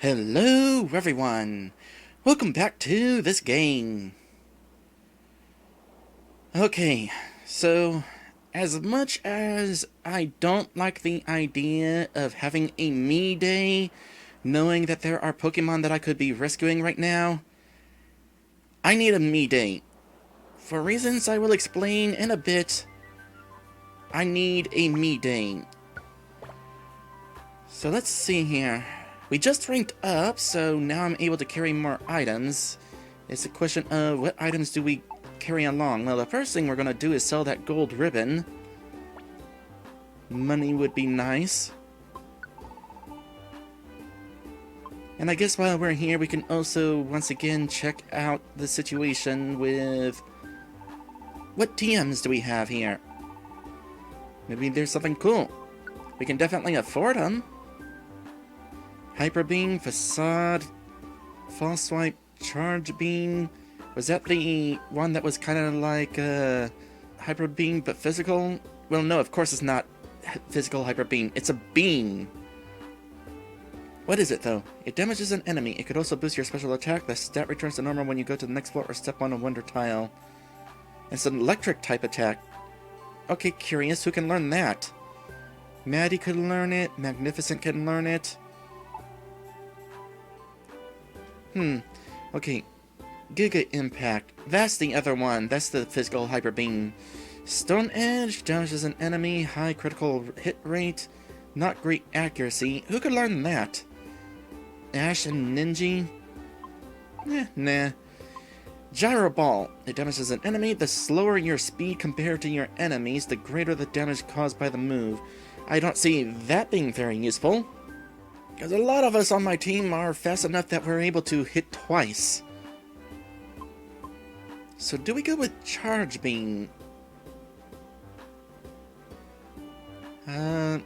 Hello everyone! Welcome back to this game. Okay, so as much as I don't like the idea of having a me day, knowing that there are Pokemon that I could be rescuing right now, I need a me day. For reasons I will explain in a bit, I need a me day. So let's see here. We just ranked up, so now I'm able to carry more items. It's a question of what items do we carry along. Well, the first thing we're going to do is sell that gold ribbon. Money would be nice. And I guess while we're here, we can also, once again, check out the situation with... What TMs do we have here? Maybe there's something cool. We can definitely afford them. Hyper Beam, Facade, False Swipe, Charge Beam. Was that the one that was kind of like Hyper Beam but physical? Well, no, of course it's not physical Hyper Beam. It's a beam. What is it, though? It damages an enemy. It could also boost your special attack. The stat returns to normal when you go to the next floor or step on a wonder tile. It's an electric type attack. Okay, curious. Who can learn that? Maddie could learn it. Magnificent can learn it. Okay. Giga Impact. That's the other one. That's the physical Hyper Beam. Stone Edge damages an enemy. High critical hit rate. Not great accuracy. Who could learn that? Ash and Ninja? Nah. Gyro Ball. It damages an enemy. The slower your speed compared to your enemies, the greater the damage caused by the move. I don't see that being very useful. Because a lot of us on my team are fast enough that we're able to hit twice. So do we go with Charge Beam? I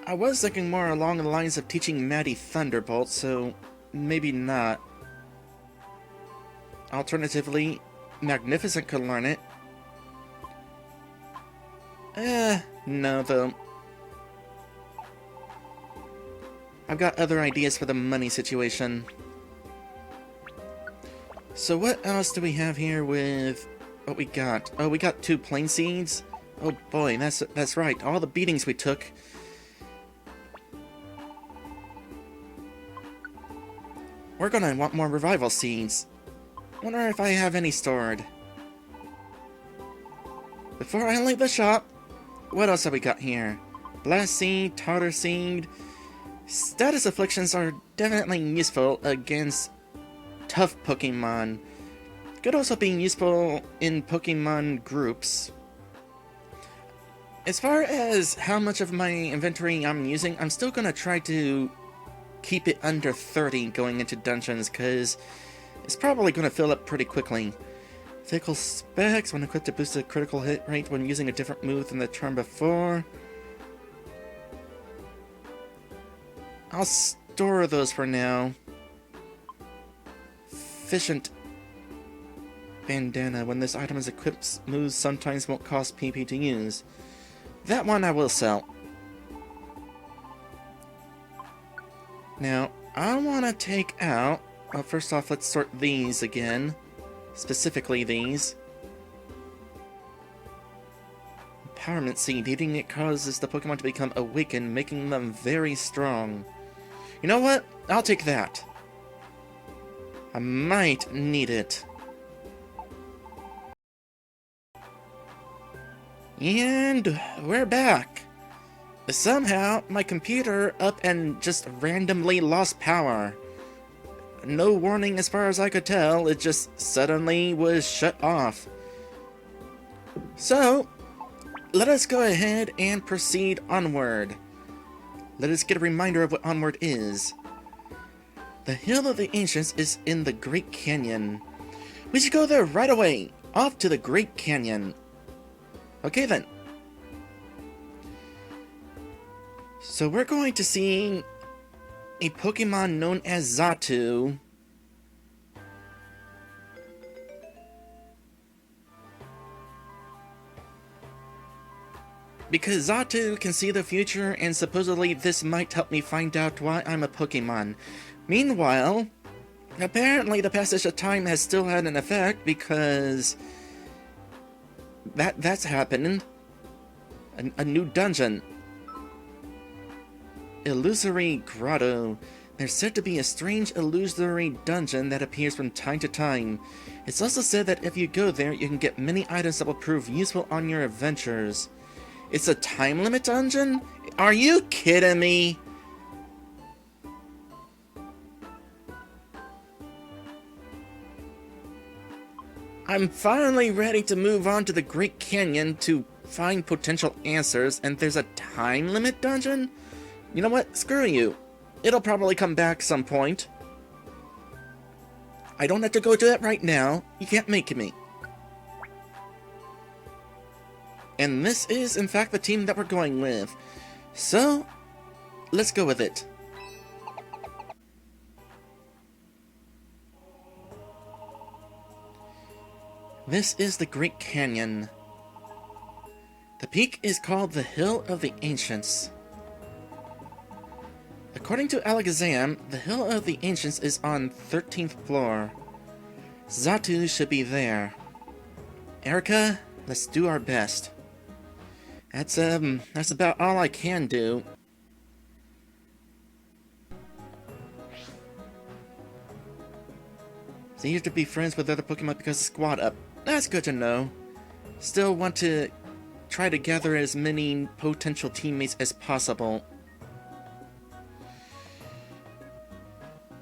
was thinking more along the lines of teaching Maddie Thunderbolt, so maybe not. Alternatively, Magnificent could learn it. No though. I've got other ideas for the money situation. So what else do we have here with what we got? Oh, we got 2 plain seeds. Oh boy, that's right. All the beatings we took. We're gonna want more revival seeds. Wonder if I have any stored. Before I leave the shop, what else have we got here? Blast Seed, Tartar Seed. Status afflictions are definitely useful against tough Pokemon. Could also be useful in Pokemon groups. As far as how much of my inventory I'm using, I'm still gonna try to keep it under 30 going into dungeons, because it's probably gonna fill up pretty quickly. Fickle Specs, when equipped to boost the critical hit rate when using a different move than the turn before. I'll store those for now. Efficient Bandana. When this item is equipped, moves sometimes won't cost PP to use. That one I will sell. Now, I want to take out... Well, first off, let's sort these again. Specifically these. Empowerment Seed. Eating it causes the Pokemon to become awakened, making them very strong. You know what? I'll take that. I might need it. And we're back. Somehow, my computer up and just randomly lost power. No warning as far as I could tell, it just suddenly was shut off. So, let us go ahead and proceed onward. Let us get a reminder of what onward is. The Hill of the Ancients is in the Great Canyon. We should go there right away. Off to the Great Canyon. Okay then. So we're going to see a Pokemon known as Xatu. Because Xatu can see the future, and supposedly this might help me find out why I'm a Pokemon. Meanwhile, apparently the passage of time has still had an effect, because that's happening. A new dungeon. Illusory Grotto. There's said to be a strange illusory dungeon that appears from time to time. It's also said that if you go there, you can get many items that will prove useful on your adventures. It's a time limit dungeon? Are you kidding me? I'm finally ready to move on to the Great Canyon to find potential answers, and there's a time limit dungeon? You know what? Screw you. It'll probably come back some point. I don't have to go to that right now. You can't make me. And this is, in fact, the team that we're going with. So, let's go with it. This is the Great Canyon. The peak is called the Hill of the Ancients. According to Alakazam, the Hill of the Ancients is on 13th floor. Xatu should be there. Erica, let's do our best. That's about all I can do. It's easier to be friends with other Pokemon because of Squad Up. That's good to know. Still want to try to gather as many potential teammates as possible.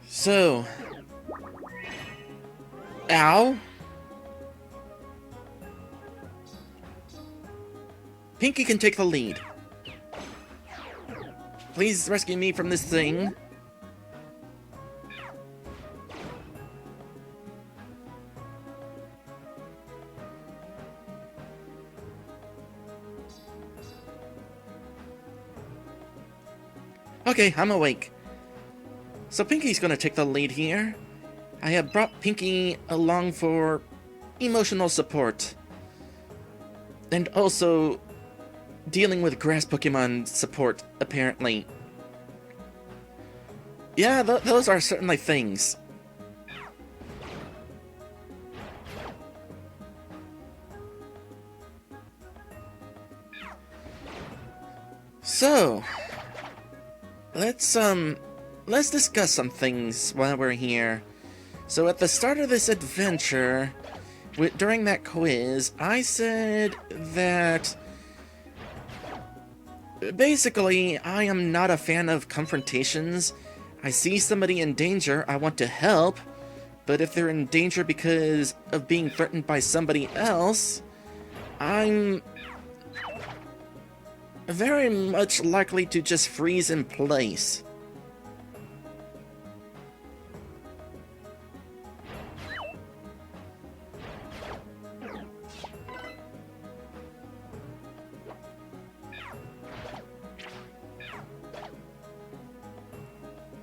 So... Ow! Pinky can take the lead. Please rescue me from this thing. Okay, I'm awake. So Pinky's gonna take the lead here. I have brought Pinky along for emotional support. And also dealing with grass Pokemon support, apparently. Yeah, those are certainly things. So, let's discuss some things while we're here. So at the start of this adventure, during that quiz, I said that basically I am not a fan of confrontations. I see somebody in danger, I want to help, but if they're in danger because of being threatened by somebody else, I'm very much likely to just freeze in place.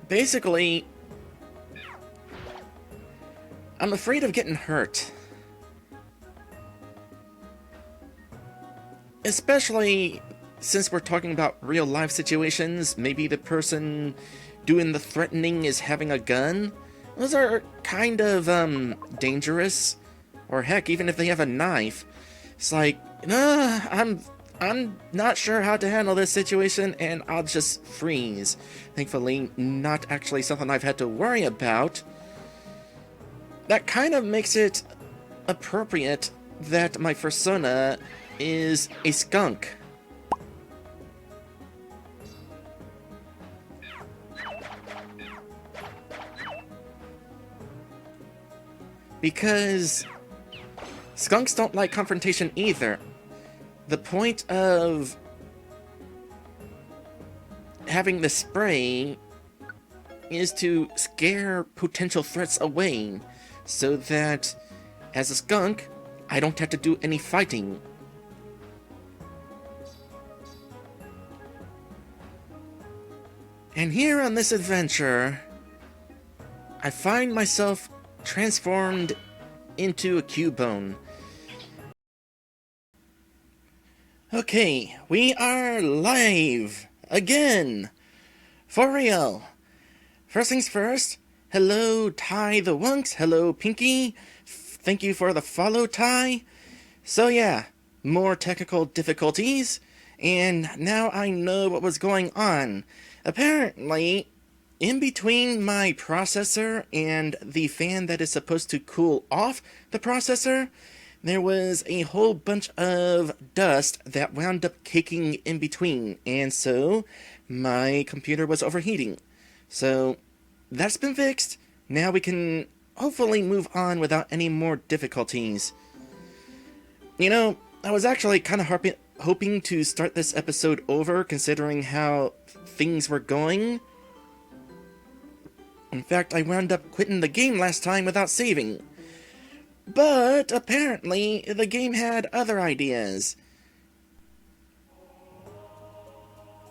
Basically, I'm afraid of getting hurt. Especially since we're talking about real life situations, maybe the person doing the threatening is having a gun. Those are kind of, dangerous. Or heck, even if they have a knife. It's like, nah, I'm not sure how to handle this situation, and I'll just freeze. Thankfully, not actually something I've had to worry about. That kind of makes it appropriate that my persona is a skunk. Because skunks don't like confrontation either. The point of having the spray is to scare potential threats away, so that, as a skunk, I don't have to do any fighting. And here on this adventure, I find myself transformed into a Cubone. Okay, we are live again. For real. First things first, hello Ty the Wunks, hello Pinky. Thank you for the follow, Ty. So yeah, more technical difficulties, and now I know what was going on. Apparently, in between my processor and the fan that is supposed to cool off the processor, there was a whole bunch of dust that wound up caking in between, and so my computer was overheating. So that's been fixed. Now we can hopefully move on without any more difficulties. You know, I was actually kind of hoping to start this episode over, considering how things were going. In fact, I wound up quitting the game last time without saving. But apparently, the game had other ideas.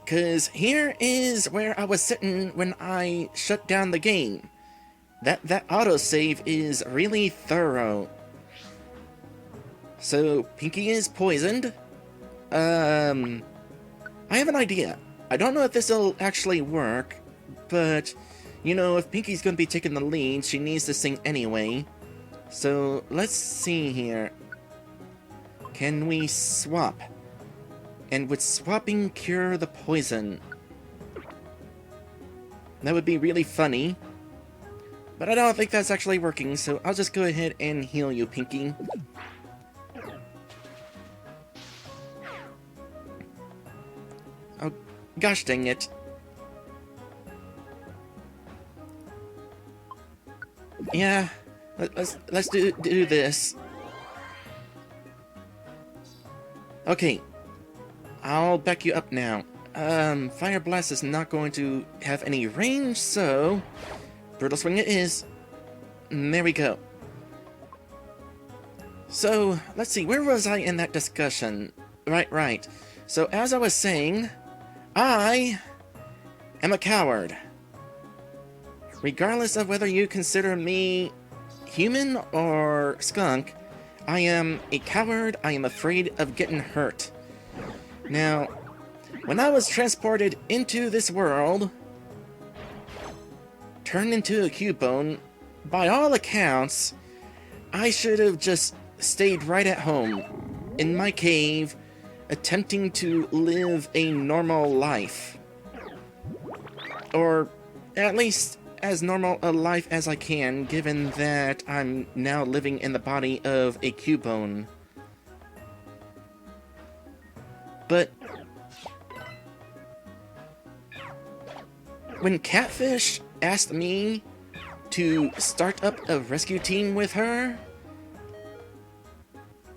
'Cause here is where I was sitting when I shut down the game. That autosave is really thorough. So, Pinky is poisoned. I have an idea. I don't know if this'll actually work, but, you know, if Pinky's gonna be taking the lead, she needs this thing anyway. So, let's see here. Can we swap? And would swapping cure the poison? That would be really funny. But I don't think that's actually working, so I'll just go ahead and heal you, Pinky. Oh, gosh dang it. Yeah, let's do this. Okay, I'll back you up now. Fire Blast is not going to have any range, so Brutal Swing it is. There we go. So, let's see, where was I in that discussion? Right. So, as I was saying, I am a coward. Regardless of whether you consider me human or skunk, I am a coward. I am afraid of getting hurt. Now, when I was transported into this world, turned into a Cubone, by all accounts, I should have just stayed right at home, in my cave, attempting to live a normal life. Or at least as normal a life as I can, given that I'm now living in the body of a Cubone. But when Catfish asked me to start up a rescue team with her,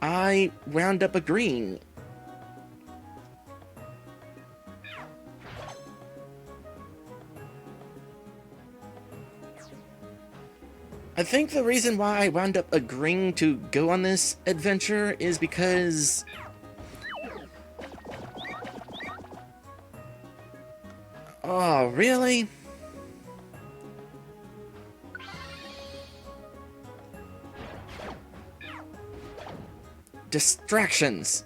I wound up agreeing. I think the reason why I wound up agreeing to go on this adventure is because oh, really? Distractions.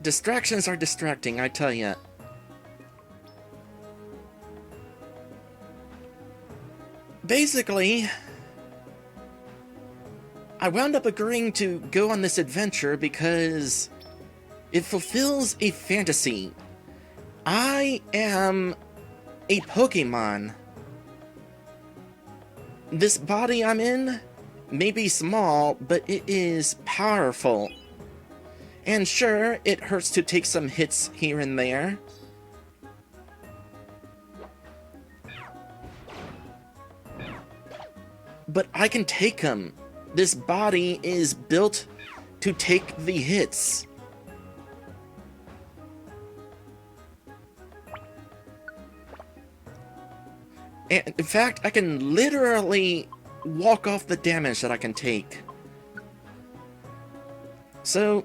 Distractions are distracting, I tell ya. Basically, I wound up agreeing to go on this adventure because it fulfills a fantasy. I am a Pokemon. This body I'm in may be small, but it is powerful. And sure, it hurts to take some hits here and there. But I can take them. This body is built to take the hits. And in fact, I can literally walk off the damage that I can take. So,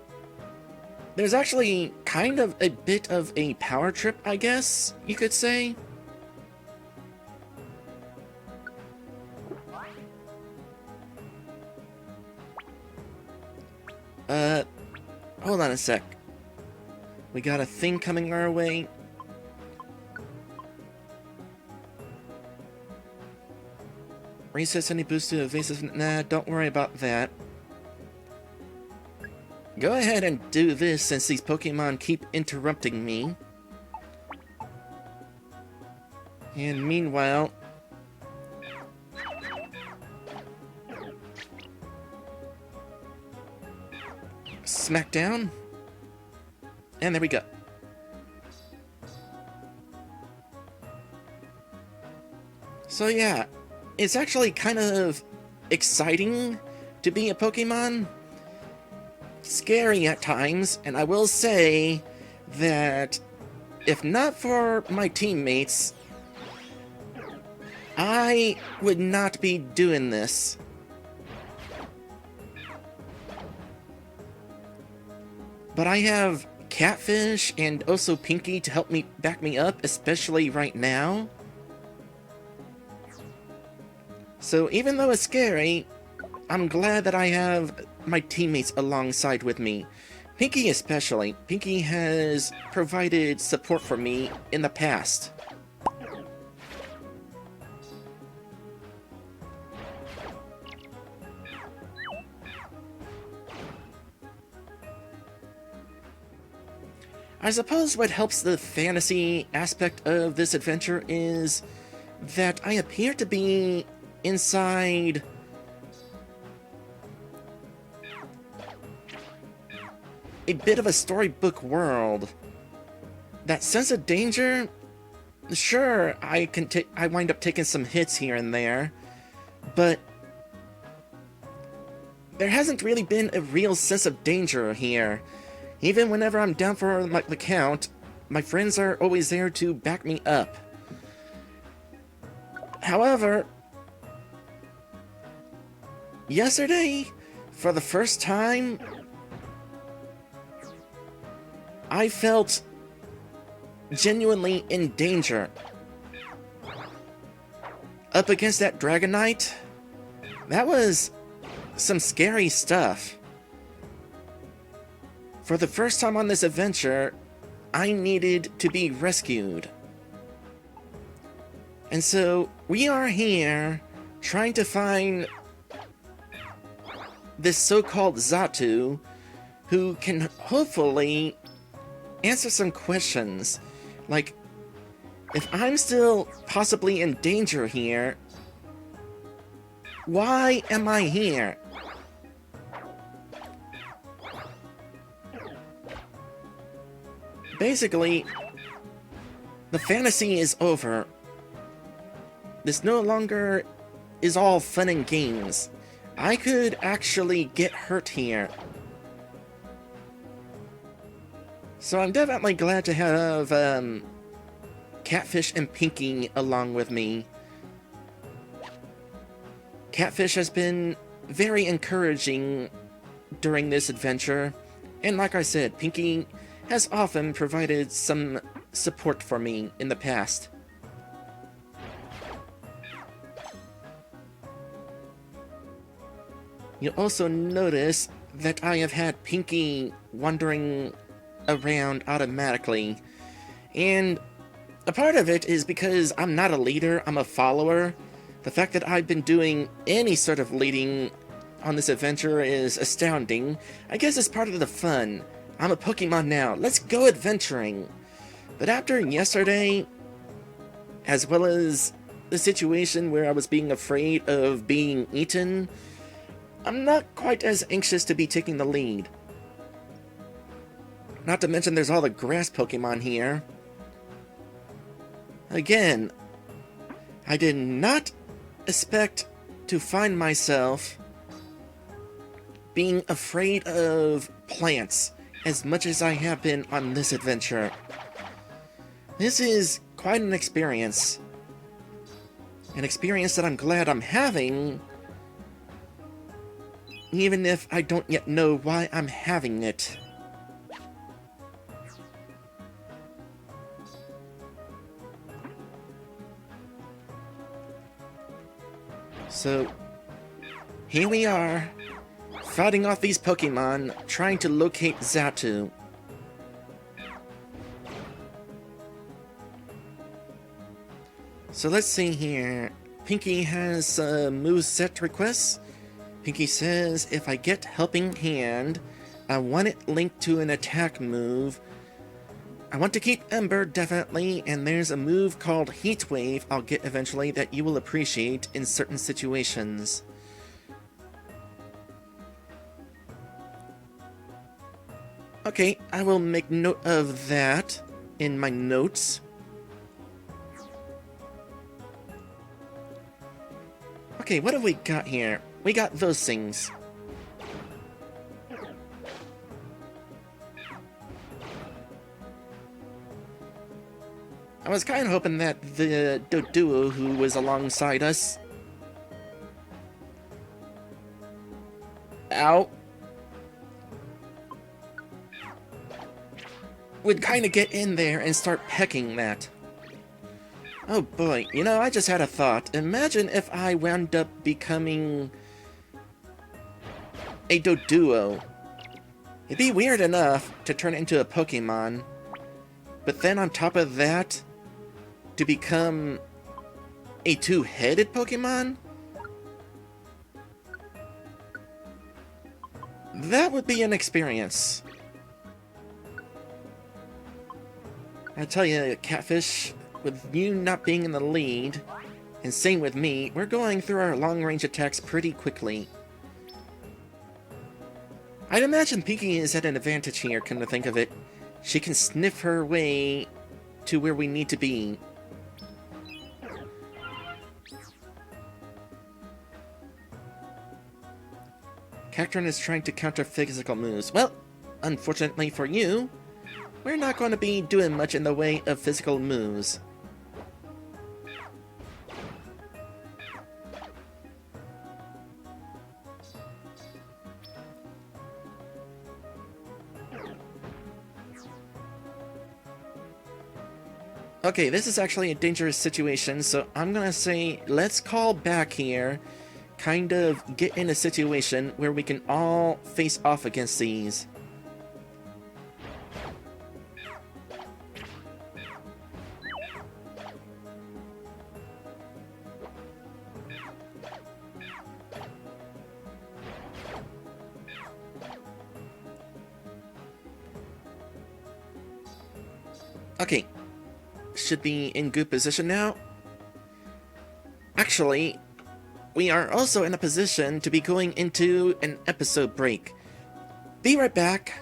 there's actually kind of a bit of a power trip, I guess, you could say. Hold on a sec. We got a thing coming our way. Resets any boost to evasive. Nah, don't worry about that. Go ahead and do this since these Pokemon keep interrupting me. And meanwhile... Smackdown. And there we go. So yeah, it's actually kind of exciting to be a Pokemon. Scary at times, and I will say that if not for my teammates, I would not be doing this. But I have Catfish and also Pinky to help me back me up, especially right now. So even though it's scary, I'm glad that I have my teammates alongside with me. Pinky especially. Pinky has provided support for me in the past. I suppose what helps the fantasy aspect of this adventure is that I appear to be inside a bit of a storybook world. That sense of danger, sure, I wind up taking some hits here and there, but there hasn't really been a real sense of danger here. Even whenever I'm down for the count, my friends are always there to back me up. However, yesterday, for the first time, I felt genuinely in danger. Up against that Dragonite, that was some scary stuff. For the first time on this adventure, I needed to be rescued. And so, we are here trying to find this so-called Xatu, who can hopefully answer some questions. Like, if I'm still possibly in danger here, why am I here? Basically, the fantasy is over. This no longer is all fun and games. I could actually get hurt here. So I'm definitely glad to have Catfish and Pinky along with me. Catfish has been very encouraging during this adventure, and like I said, Pinky has often provided some support for me in the past. You'll also notice that I have had Pinky wandering around automatically, and a part of it is because I'm not a leader, I'm a follower. The fact that I've been doing any sort of leading on this adventure is astounding. I guess it's part of the fun. I'm a Pokemon now, let's go adventuring. But after yesterday, as well as the situation where I was being afraid of being eaten, I'm not quite as anxious to be taking the lead. Not to mention there's all the grass Pokemon here. Again, I did not expect to find myself being afraid of plants as much as I have been on this adventure. This is quite an experience. An experience that I'm glad I'm having, even if I don't yet know why I'm having it. So, here we are, fighting off these Pokemon, trying to locate Xatu. So let's see here. Pinky has move set requests. Pinky says, if I get Helping Hand, I want it linked to an attack move. I want to keep Ember, definitely, and there's a move called Heat Wave I'll get eventually that you will appreciate in certain situations. Okay, I will make note of that in my notes. Okay, what have we got here? We got those things. I was kind of hoping that the Doduo who was alongside us... Ow. Would kind of get in there and start pecking that. Oh boy, you know, I just had a thought. Imagine if I wound up becoming a Doduo. It'd be weird enough to turn into a Pokemon, but then on top of that, to become a two-headed Pokemon? That would be an experience. I tell you, Catfish, with you not being in the lead, and same with me, we're going through our long-range attacks pretty quickly. I'd imagine Pinky is at an advantage here, come to think of it. She can sniff her way to where we need to be. Cacturn is trying to counter physical moves. Well, unfortunately for you, we're not going to be doing much in the way of physical moves. Okay, this is actually a dangerous situation, so I'm gonna say let's call back here, kind of get in a situation where we can all face off against these. Okay. Should be in good position now. Actually, we are also in a position to be going into an episode break. Be right back.